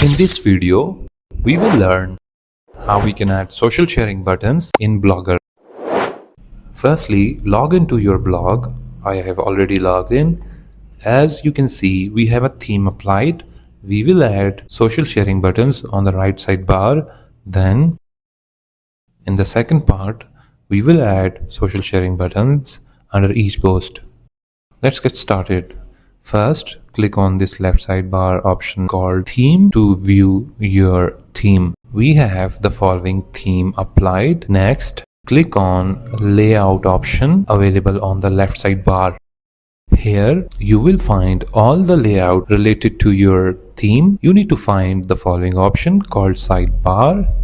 In this video, we will learn how we can add social sharing buttons in Blogger. Firstly, log into your blog. I have already logged in. As you can see, we have a theme applied. We will add social sharing buttons on the right sidebar. Then, in the second part, we will add social sharing buttons under each post. Let's get started. First, click on this left sidebar option called Theme to view your theme. We have the following theme applied. Next, click on Layout option available on the left sidebar. Here, you will find all the layout related to your theme. You need to find the following option called Sidebar.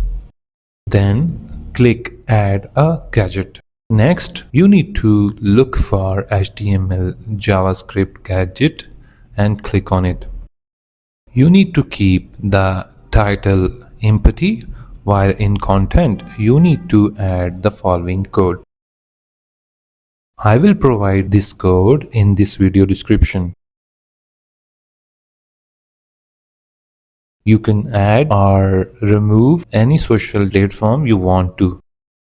Then, click Add a Gadget. Next, you need to look for HTML JavaScript gadget and click on it. You need to keep the title empty, while in content, you need to add the following code. I will provide this code in this video description. You can add or remove any social platform you want to.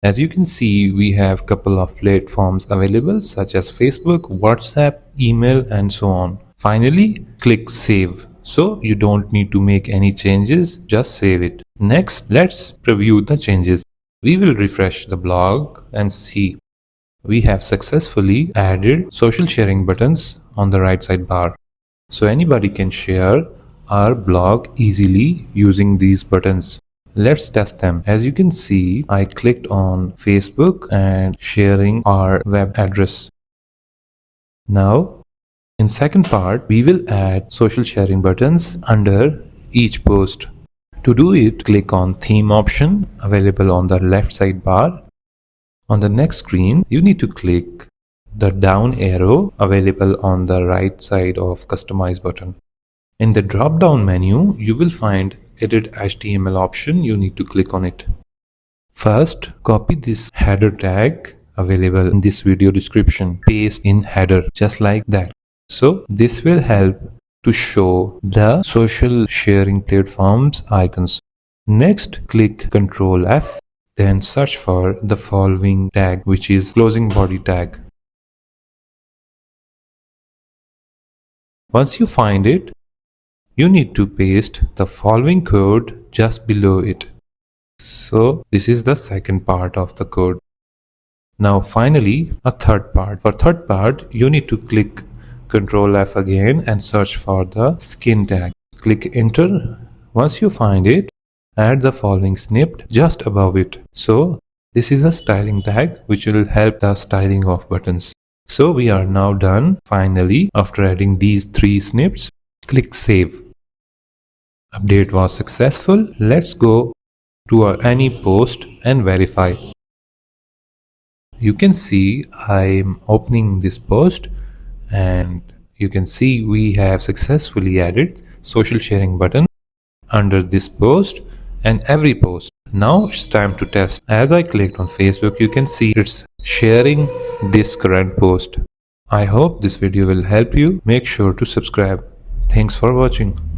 As you can see, we have a couple of platforms available such as Facebook, WhatsApp, email, and so on. Finally, click Save. So you don't need to make any changes, just save it. Next, let's preview the changes. We will refresh the blog and see. We have successfully added social sharing buttons on the right sidebar. So anybody can share our blog easily using these buttons. Let's test them. As you can see, I clicked on Facebook and sharing our web address. Now, in second part, we will add social sharing buttons under each post. To do it, click on Theme option available on the left sidebar. On the next screen, you need to click the down arrow available on the right side of Customize button. In the drop-down menu, you will find Edit HTML option. You need to click on it. First, copy this header tag available in this video description. Paste in header just like that. So this will help to show the social sharing platforms icons. Next, click Ctrl F, then search for the following tag, which is closing body tag. Once you find it, you need to paste the following code just below it. So this is the second part of the code. Now finally, a third part. For third part, you need to click Ctrl F again and search for the skin tag. Click enter. Once you find it, add the following snippet just above it. So this is a styling tag which will help the styling of buttons. So we are now done. Finally, after adding these three snippets, click save. Update was successful. Let's go to any post and verify. You can see I'm opening this post and you can see we have successfully added social sharing button under this post and every post. Now it's time to test. As I clicked on Facebook, you can see it's sharing this current post. I hope this video will help you. Make sure to subscribe. Thanks for watching.